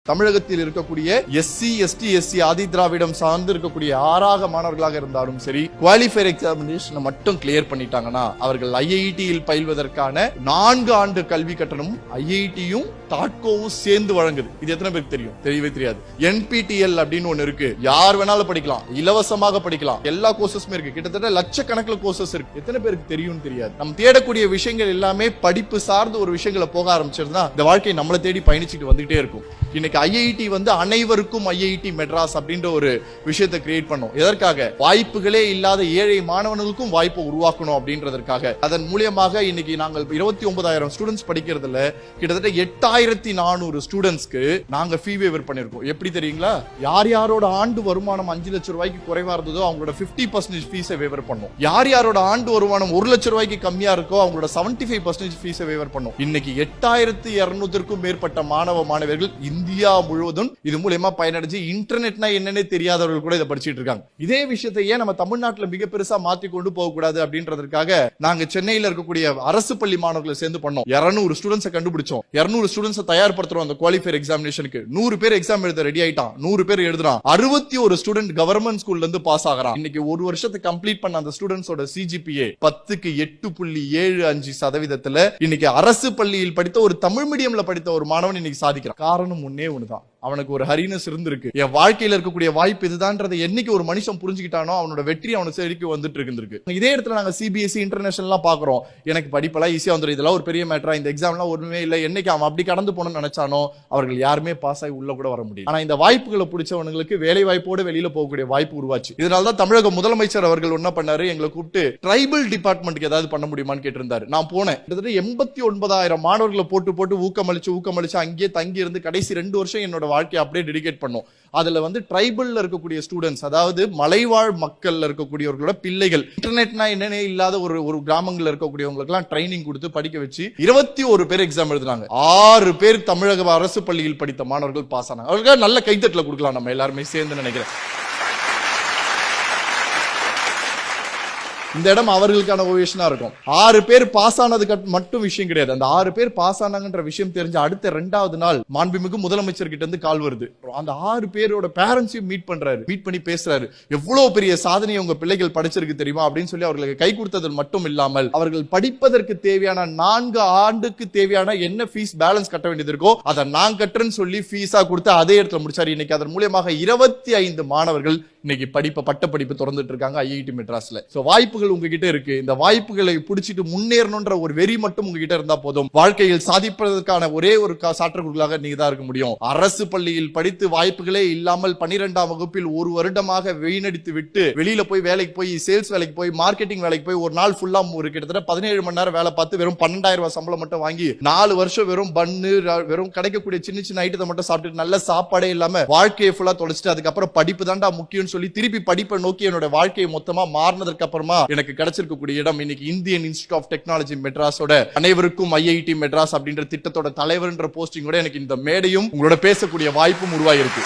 தமிழகத்தில் இருக்கக்கூடிய SC ST SC ஆதி திராவிடம் சார்ந்து இருக்கக்கூடிய ஆறாக மாணவர்களாக இருந்தாலும் சரி, குவாலிஃபயர் எக்ஸாமினேஷனை மட்டும் கிளியர் பண்ணிட்டாங்கன்னா அவர்கள் ஐஐடியில் பயில்வதற்கான 4 ஆண்டு கல்வி கட்டணம் ஐஐடியும் தாட்கோவும் சேர்ந்து வழங்குது. இது எத்தனை பேருக்கு தெரியும்? தெரியவே தெரியாது. NPTEL அப்படின்னு ஒண்ணு இருக்கு. யார் வேணாலும் படிக்கலாம், இலவசமாக படிக்கலாம். எல்லா கோர்சஸுமே இருக்கு. கிட்டத்தட்ட லட்சக்கணக்கில் கோர்சஸ் இருக்கு. எத்தனை பேருக்கு தெரியும் தெரியாது. நம்ம தேடக்கூடிய விஷயங்கள் எல்லாமே படிப்பு சார்ந்த ஒரு விஷயங்களை போக ஆரம்பிச்சிருந்தா இந்த வாழ்க்கை நம்மளை தேடி பயணிச்சுட்டு வந்துட்டே இருக்கும். இன்னைக்கு ஐஐடி அனைவருக்கும் ஐஐடி மெட்ராஸ் அப்படின்ற ஒரு விஷயத்தை கிரியேட் பண்ணோம். எதற்காக? வாய்ப்புகளே இல்லாத ஏழை மாணவர்களுக்கும் வாய்ப்பை உருவாக்கணும் அப்படின்றதற்காக. அதன் மூலமாக இன்னைக்கு நாங்கள் 29,000 ஸ்டூடெண்ட்ஸ் படிக்கிறதுல கிட்டத்தட்ட 8,400 ஸ்டூடெண்ட்ஸ்க்கு நாங்க ஃபீ வேவர் பண்ணிருக்கோம். எப்படி தெரியுங்களா? யார் யாரோட ஆண்டு வருமானம் 5 லட்சம் ரூபாய்க்கு குறைவா இருந்ததோ அவங்களோட 50% ஃபீஸை வேவர் பண்ணோம். யார் யாரோட ஆண்டு வருமானம் 1 லட்சம் ரூபாய்க்கு கம்மியா இருக்கோ அவங்களோட 75% ஃபீஸை வேவர் பண்ணோம். இன்னைக்கு 8,200க்கும் மேற்பட்ட மாணவ மாணவர்கள் இந்தியா முழுவதும் இது மூலமா பயனடைஞ்சு இன்டர்நெட்னா என்னன்னே தெரியாதவர்கள் கூட இதை படிச்சிட்டு இருக்காங்க. இதே விஷயத்தை ஏன் நம்ம தமிழ்நாட்டில் மிக பெருசா மாத்தி கொண்டு போக கூடாது அப்படின்றதுக்காக நாங்க சென்னையில இருக்கக்கூடிய அரசு பள்ளி மாணவர்களை சேர்ந்து பண்ணோம். 200 ஸ்டூடெண்ட்ஸை கண்டுபிடிச்சோம். 200 ஸ்டூடெண்ட்ஸை தயார்படுத்துறோம். அந்த குவாலிஃபயர் எக்ஸாமினேஷனுக்கு 100 பேர் எக்ஸாம் எழுத ரெடி ஆயிட்டான். 100 பேர் எழுதுறான். 61 ஸ்டூடெண்ட் கவர்மெண்ட் ஸ்கூல்ல இருந்து பாஸ் ஆகறான். இன்னைக்கு ஒரு வருஷத்தை கம்ப்ளீட் பண்ண அந்த ஸ்டூடெண்ட்ஸோட CGPA 10க்கு 8.75% இன்னைக்கு அரசு பள்ளியில் படித்த ஒரு தமிழ் மீடியம்ல படித்த ஒரு மாணவன் இன்னைக்கு சாதிக்கிறான். காரணம் ஒண்ணே ஒண்ணுதான், அவனுக்கு ஒரு ஹரினஸ் இருந்திருக்கு. என் வாழ்க்கையில இருக்கக்கூடிய வாய்ப்பு இதுதான்றதை என்னைக்கு ஒரு மனுஷன் புரிஞ்சுக்கிட்டானோ அவனோட வெற்றி அவனுக்கு சரிக்கு வந்துட்டு இருக்கு. இதே இடத்துல நாங்க CBSE இன்டர்நேஷனல் பாக்குறோம். எனக்கு படிப்பெல்லாம் ஈஸியா வந்துடும், இதெல்லாம் ஒரு பெரிய மேட்டரா, இந்த எக்ஸாம்லாம் ஒண்ணுமே இல்லை. என்னைக்கு அவன் அப்படி கடந்து போகணும்னு நினைச்சானோ அவர்கள் யாருமே பாஸ் ஆகி உள்ள கூட வர முடியும். ஆனா இந்த வாய்ப்புகளை பிடிச்சவங்களுக்கு வேலை வாய்ப்போடு வெளியில போகக்கூடிய வாய்ப்பு உருவாச்சு. இதனாலதான் தமிழக முதலமைச்சர் அவர்கள் என்ன பண்ணாரு, எங்களை கூப்பிட்டு ட்ரைபல் டிபார்ட்மெண்ட்டுக்கு ஏதாவது பண்ண முடியுமான்னு கேட்டிருந்தாரு. நான் போனேன். கிட்டத்தட்ட 89,000 மாணவர்களை போட்டு ஊக்கமளிச்சு அங்கேயே தங்கி இருந்து கடைசி 2 வருஷம் என்னோட வாழ்க்கையை அப்படியே டெடிகேட் பண்ணோம். அதுல ட்ரைபல்ல இருக்கக்கூடிய ஸ்டூடெண்ட்ஸ், அதாவது மலைவாழ் மக்கள்ல இருக்கக்கூடியவர்களோட பிள்ளைகள், இன்டர்நெட்னா என்னன்னே இல்லாத ஒரு கிராமங்கள்ல இருக்கக்கூடியவங்களுக்கு எல்லாம் ட்ரைனிங் கொடுத்து படிக்க வச்சு 21 பேர் எக்ஸாம் எழுதுனாங்க. 6 பேர் தமிழக அரசு பள்ளியில் படித்த மாணவர்கள் பாஸ் ஆனாங்க. அவர்களுக்கு நல்ல கைத்தட்டல கொடுக்கலாம் நம்ம எல்லாருமே சேர்ந்து நினைக்கிறேன். இந்த இடம் அவர்களுக்கான ஓவேஷனா இருக்கும். 6 பேர் பாஸ் ஆனதுக்கு மட்டும் விஷயம் கிடையாது. அந்த 6 பேர் பாஸ் ஆனாங்கன்ற விஷயம் தெரிஞ்ச அடுத்த 2வது நாள் மாண்புமிகு முதலமைச்சர் கிட்ட இருந்து கால் வருது. அந்த 6 பேரோட பேரண்ட்ஸையும் மீட் பண்ணி பேசுறாரு. எவ்வளவு பெரிய சாதனையை உங்க பிள்ளைகள் படிச்சிருக்கு தெரியுமா அப்படின்னு சொல்லி அவர்களுக்கு கை கொடுத்தது மட்டும் இல்லாமல் அவர்கள் படிப்பதற்கு தேவையான 4 ஆண்டுக்கு தேவையான என்ன ஃபீஸ் பேலன்ஸ் கட்ட வேண்டியது இருக்கோ அதை நான் கட்டுறேன்னு சொல்லி ஃபீஸா கொடுத்து அதே இடத்துல முடிச்சாரு. இன்னைக்கு அதன் மூலமாக 25 மாணவர்கள் இன்னைக்கு பட்ட படிப்பு திறந்துட்டு இருக்காங்க ஐஐடி மெட்ராஸ்ல. வாய்ப்புகள் உங்ககிட்ட இருக்கு. இந்த வாய்ப்புகளை பிடிச்சிட்டு முன்னேறணும்ன்ற ஒரு வெறி மட்டும் உங்ககிட்ட இருந்தா போதும். வாழ்க்கையில் சாதிப்பதற்கான ஒரே ஒரு சாற்றக்கூடாக நீங்க தான் இருக்க முடியும். அரசு பள்ளியில் படித்து வாய்ப்புகளே இல்லாமல் 12ஆம் வகுப்பில் 1 வருடமாக வீணடித்து விட்டு வெளியில போய் வேலைக்கு போய் சேல்ஸ் வேலைக்கு போய் மார்க்கெட்டிங் வேலைக்கு போய் ஒரு நாள் ஃபுல்லா கிட்டத்தட்ட 17 மணி நேரம் வேலை பார்த்து வெறும் 12,000 ரூபாய் சம்பளம் மட்டும் வாங்கி 4 வருஷம் வெறும் பன்னு வெறும் கிடைக்கக்கூடிய சின்ன ஐட்டத்தை மட்டும் சாப்பிட்டு நல்ல சாப்பாடே இல்லாம வாழ்க்கையை ஃபுல்லா தொலைச்சிட்டு அதுக்கப்புறம் படிப்பு தாண்டா முக்கியம் சொல்லி திருப்பி படிப்பை நோக்கி என்னோட வாழ்க்கையை மொத்தமா மாறினதற்கு அப்புறமா எனக்கு கிடைச்சிருக்கக்கூடிய இடம் இன்னைக்கு இந்தியன் இன்ஸ்டிடியூட் ஆஃப் டெக்னாலஜி மெட்ராஸோட அனைவருக்கும் ஐஐடி மெட்ராஸ் அப்படின்ற திட்டத்தோட தலைவர்ன்ற போஸ்டிங்கோட எனக்கு இந்த மேடையும் உங்களோட பேசக்கூடிய வாய்ப்பும் உருவாயிருக்கு.